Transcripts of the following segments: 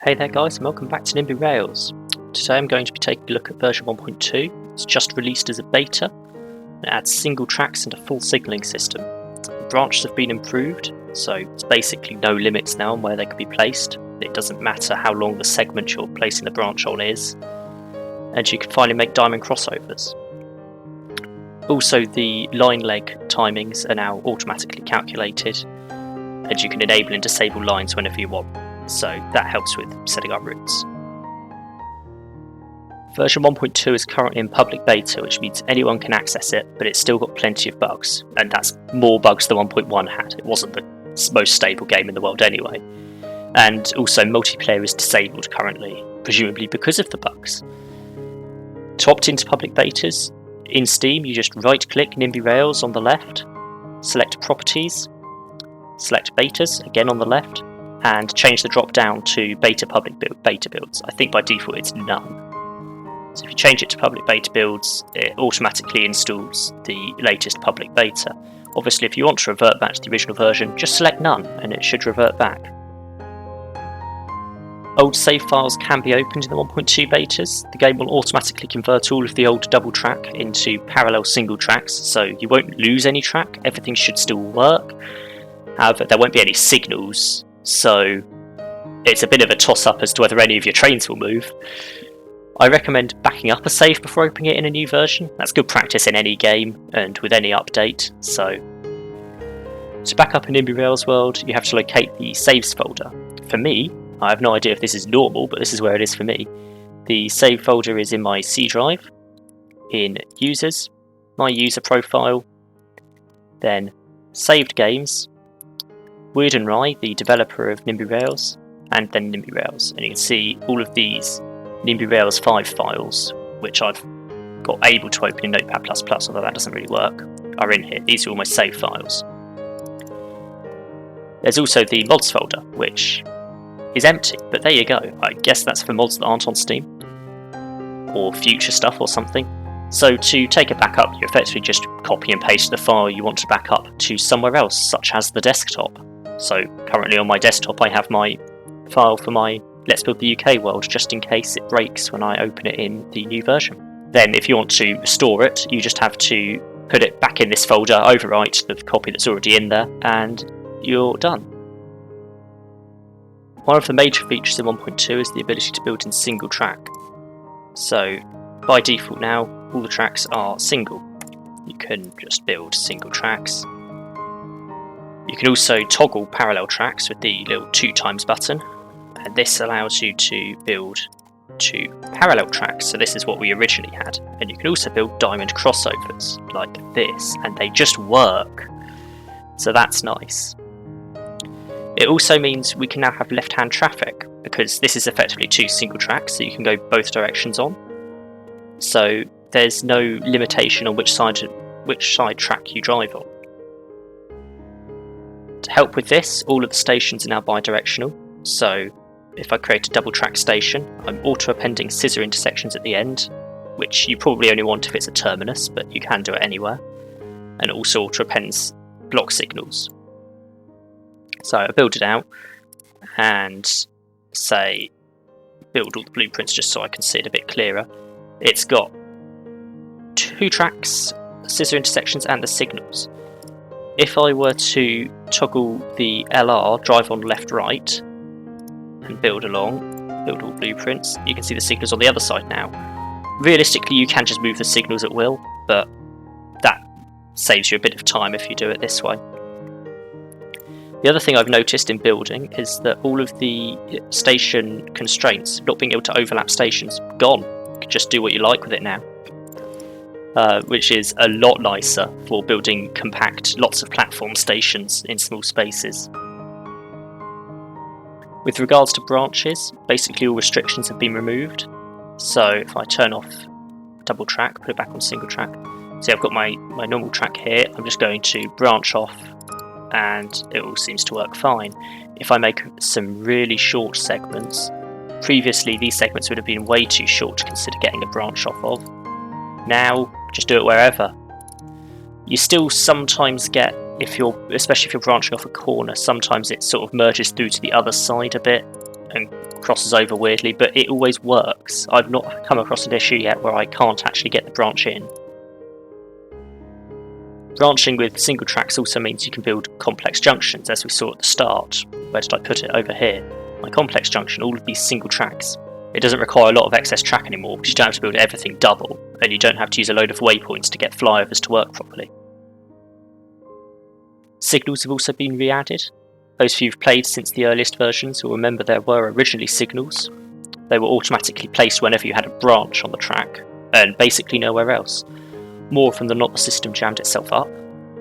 Hey there guys, and welcome back to NIMBY Rails. Today I'm going to be taking a look at version 1.2. It's just released as a beta. It adds single tracks and a full signalling system. The branches have been improved, so it's basically no limits now on where they can be placed. It doesn't matter how long the segment you're placing the branch on is, and you can finally make diamond crossovers. Also, the line leg timings are now automatically calculated, and you can enable and disable lines whenever you want. So that helps with setting up routes. Version 1.2 is currently in public beta, which means anyone can access it, but it's still got plenty of bugs, and that's more bugs than 1.1 had. It wasn't the most stable game in the world anyway. And also multiplayer is disabled currently, presumably because of the bugs. To opt into public betas, in Steam you just right click NIMBY Rails on the left, select Properties, select Betas again on the left, and change the drop down to beta public beta builds. I think by default it's none. So if you change it to public beta builds, it automatically installs the latest public beta. Obviously if you want to revert back to the original version, just select none and it should revert back. Old save files can be opened in the 1.2 betas. The game will automatically convert all of the old double track into parallel single tracks, so you won't lose any track, everything should still work. However, there won't be any signals, so it's a bit of a toss-up as to whether any of your trains will move. I recommend backing up a save before opening it in a new version. That's good practice in any game and with any update. So to back up in NIMBY Rails world, you have to locate the saves folder. For me, I have no idea if this is normal, but this is where it is for me. The save folder is in my C drive, in users, my user profile, then saved games, Weird and Rye, the developer of NIMBY Rails, and then NIMBY Rails. And you can see all of these NIMBY Rails 5 files, which I've got able to open in Notepad++, although that doesn't really work, are in here. These are all my save files. There's also the mods folder, which is empty, but there you go. I guess that's for mods that aren't on Steam, or future stuff or something. So to take a backup, you effectively just copy and paste the file you want to back up to somewhere else, such as the desktop. So currently on my desktop I have my file for my Let's Build the UK world, just in case it breaks when I open it in the new version. Then if you want to restore it, you just have to put it back in this folder, overwrite the copy that's already in there, and you're done. One of the major features in 1.2 is the ability to build in single track. So by default now, all the tracks are single. You can just build single tracks. You can also toggle parallel tracks with the little 2x button, and this allows you to build 2 parallel tracks, so this is what we originally had. And you can also build diamond crossovers like this, and they just work, so that's nice. It also means we can now have left-hand traffic, because this is effectively 2 single tracks, so you can go both directions on. So there's no limitation on which side track you drive on. To help with this, all of the stations are now bidirectional, so if I create a double track station, I'm auto-appending scissor intersections at the end, which you probably only want if it's a terminus, but you can do it anywhere, and it also auto-appends block signals. So I build it out, and say build all the blueprints just so I can see it a bit clearer. It's got 2 tracks, scissor intersections, and the signals. If I were to toggle the LR, drive on left right, and build along, build all blueprints, you can see the signals on the other side now. Realistically you can just move the signals at will, but that saves you a bit of time if you do it this way. The other thing I've noticed in building is that all of the station constraints, not being able to overlap stations, gone. You can just do what you like with it now. Which is a lot nicer for building compact, lots of platform stations in small spaces. With regards to branches, basically all restrictions have been removed. So if I turn off double track, put it back on single track, see I've got my normal track here, I'm just going to branch off and it all seems to work fine. If I make some really short segments, previously these segments would have been way too short to consider getting a branch off of. Now, just do it wherever. You still sometimes get, especially if you're branching off a corner, sometimes it sort of merges through to the other side a bit and crosses over weirdly, but it always works. I've not come across an issue yet where I can't actually get the branch in. Branching with single tracks also means you can build complex junctions, as we saw at the start. Where did I put it? Over here. My complex junction, all of these single tracks. It doesn't require a lot of excess track anymore, because you don't have to build everything double, and you don't have to use a load of waypoints to get flyovers to work properly. Signals have also been re-added. Those of you who've played since the earliest versions will remember there were originally signals. They were automatically placed whenever you had a branch on the track, and basically nowhere else. More often than not, the system jammed itself up.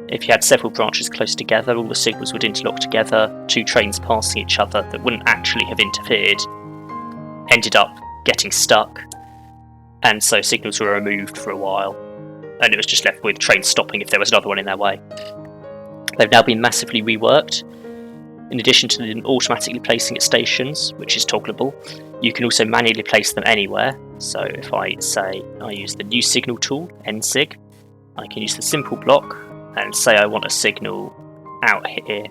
If you had several branches close together, all the signals would interlock together, two trains passing each other that wouldn't actually have interfered, ended up getting stuck, and so signals were removed for a while, and it was just left with trains stopping if there was another one in their way. They've now been massively reworked. In addition to them automatically placing at stations, which is toggleable, you can also manually place them anywhere. So if I say I use the new signal tool, nsig, I can use the simple block and say I want a signal out here,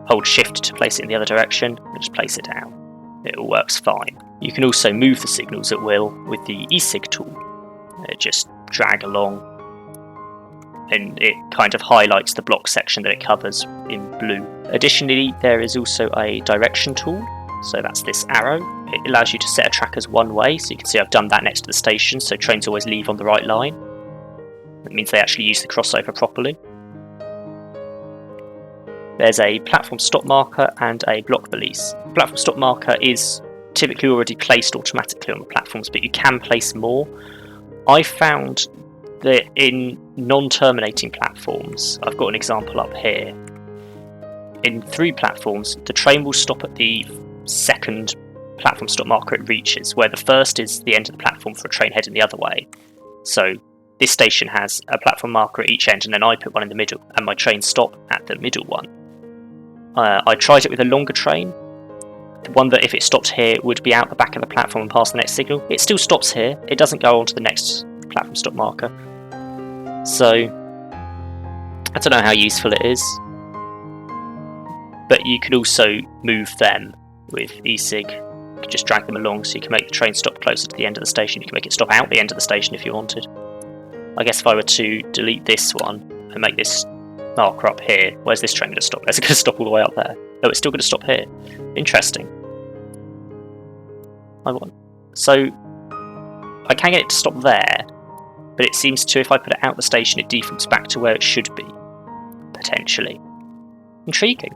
hold shift to place it in the other direction, and just place it down. It all works fine. You can also move the signals at will with the esig tool. Just drag along, and it kind of highlights the block section that it covers in blue. Additionally, there is also a direction tool, so that's this arrow. It allows you to set a track as one way, so you can see I've done that next to the station, so trains always leave on the right line. That means they actually use the crossover properly. There's a platform stop marker and a block release. The platform stop marker is typically already placed automatically on the platforms, but you can place more. I found that in non-terminating platforms, I've got an example up here. In 3 platforms, the train will stop at the second platform stop marker it reaches, where the first is the end of the platform for a train heading the other way. So this station has a platform marker at each end, and then I put one in the middle, and my trains stop at the middle one. I tried it with a longer train, the one that if it stopped here would be out the back of the platform and past the next signal. It still stops here, it doesn't go on to the next platform stop marker. So I don't know how useful it is, but you can also move them with esig. You can just drag them along, so you can make the train stop closer to the end of the station. You can make it stop out the end of the station if you wanted. I guess if I were to delete this one and make this marker up here, where's this train going to stop? Is it going to stop all the way up there? No, it's still going to stop here. Interesting. So I can get it to stop there, but it seems to, if I put it out the station, it defaults back to where it should be, potentially. Intriguing.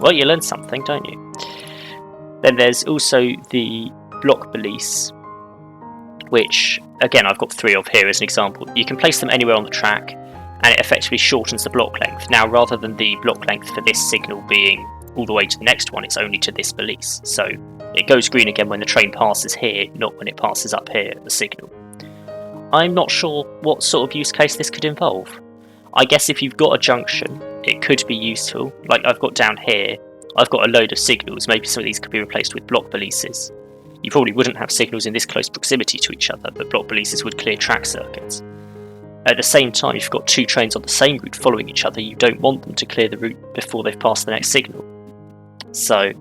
Well, you learn something, don't you? Then there's also the block release, which, again, I've got 3 of here as an example. You can place them anywhere on the track, and it effectively shortens the block length. Now, rather than the block length for this signal being all the way to the next one, it's only to this release. So it goes green again when the train passes here, not when it passes up here at the signal. I'm not sure what sort of use case this could involve. I guess if you've got a junction, it could be useful. Like I've got down here, I've got a load of signals. Maybe some of these could be replaced with block releases. You probably wouldn't have signals in this close proximity to each other, but block releases would clear track circuits. At the same time, if you've got 2 trains on the same route following each other, you don't want them to clear the route before they've passed the next signal. So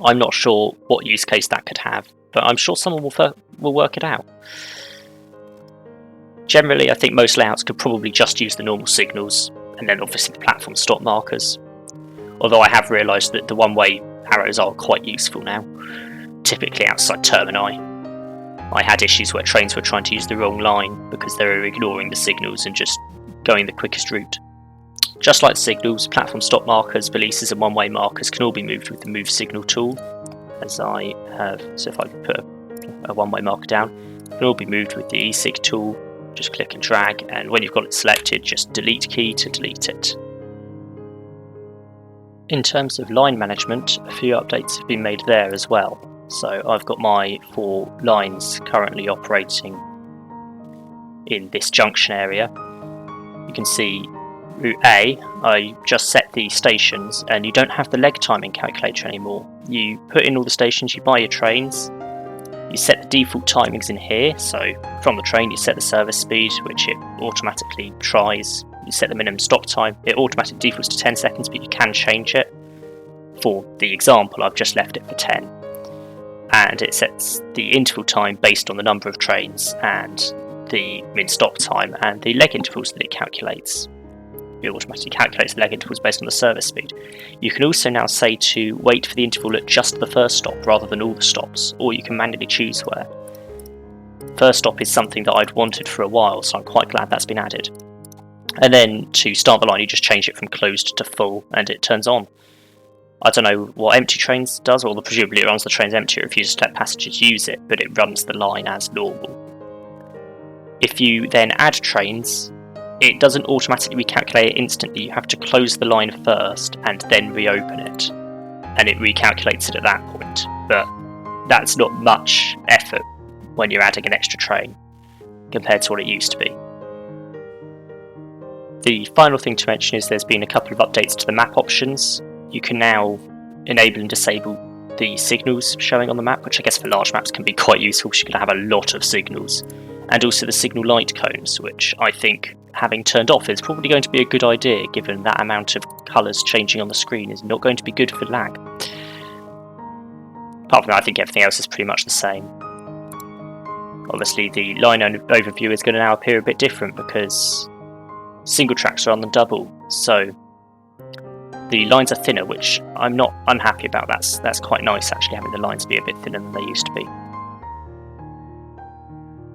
I'm not sure what use case that could have, but I'm sure someone will work it out. Generally, I think most layouts could probably just use the normal signals, and then obviously the platform stop markers. Although I have realised that the one-way arrows are quite useful now, typically outside termini. I had issues where trains were trying to use the wrong line because they were ignoring the signals and just going the quickest route. Just like signals, platform stop markers, releases and one-way markers can all be moved with the move signal tool, as I have. So if I put a one-way marker down, it can all be moved with the esig tool. Just click and drag, and when you've got it selected, just delete key to delete it. In terms of line management, a few updates have been made there as well. So I've got my 4 lines currently operating in this junction area. You can see route A, I just set the stations, and you don't have the leg timing calculator anymore. You put in all the stations, you buy your trains, you set the default timings in here, so from the train you set the service speed, which it automatically tries. You set the minimum stop time, it automatically defaults to 10 seconds, but you can change it. For the example, I've just left it for 10. and it sets the interval time based on the number of trains and the min stop time and the leg intervals that it calculates. It automatically calculates the leg intervals based on the service speed. You can also now say to wait for the interval at just the first stop rather than all the stops, or you can manually choose where. First stop is something that I'd wanted for a while, so I'm quite glad that's been added. And then to start the line, you just change it from closed to full, and it turns on. I don't know what empty trains does, or presumably it runs the trains empty if you just let passengers use it, but it runs the line as normal. If you then add trains, it doesn't automatically recalculate it instantly. You have to close the line first and then reopen it, and it recalculates it at that point. But that's not much effort when you're adding an extra train compared to what it used to be. The final thing to mention is there's been a couple of updates to the map options. You can now enable and disable the signals showing on the map, which I guess for large maps can be quite useful because you can have a lot of signals. And also the signal light cones, which I think having turned off is probably going to be a good idea, given that amount of colours changing on the screen is not going to be good for lag. Apart from that, I think everything else is pretty much the same. Obviously the line overview is going to now appear a bit different because single tracks are on the double, so the lines are thinner, which I'm not unhappy about. That's quite nice actually, having the lines be a bit thinner than they used to be.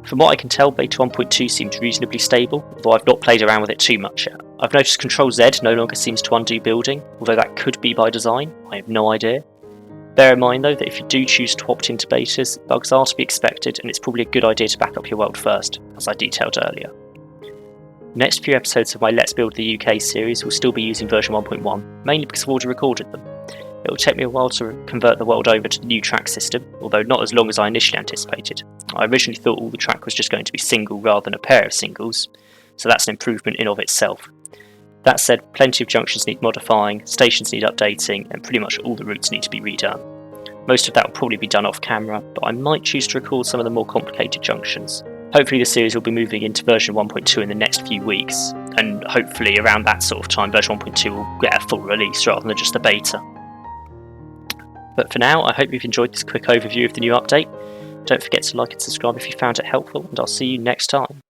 From what I can tell, Beta 1.2 seems reasonably stable, although I've not played around with it too much yet. I've noticed Control Z no longer seems to undo building, although that could be by design, I have no idea. Bear in mind though that if you do choose to opt into betas, bugs are to be expected, and it's probably a good idea to back up your world first, as I detailed earlier. The next few episodes of my Let's Build the UK series will still be using version 1.1, mainly because I've already recorded them. It will take me a while to convert the world over to the new track system, although not as long as I initially anticipated. I originally thought all the track was just going to be single rather than a pair of singles, so that's an improvement in of itself. That said, plenty of junctions need modifying, stations need updating, and pretty much all the routes need to be redone. Most of that will probably be done off camera, but I might choose to record some of the more complicated junctions. Hopefully the series will be moving into version 1.2 in the next few weeks, and hopefully around that sort of time version 1.2 will get a full release rather than just a beta. But for now, I hope you've enjoyed this quick overview of the new update. Don't forget to like and subscribe if you found it helpful, and I'll see you next time.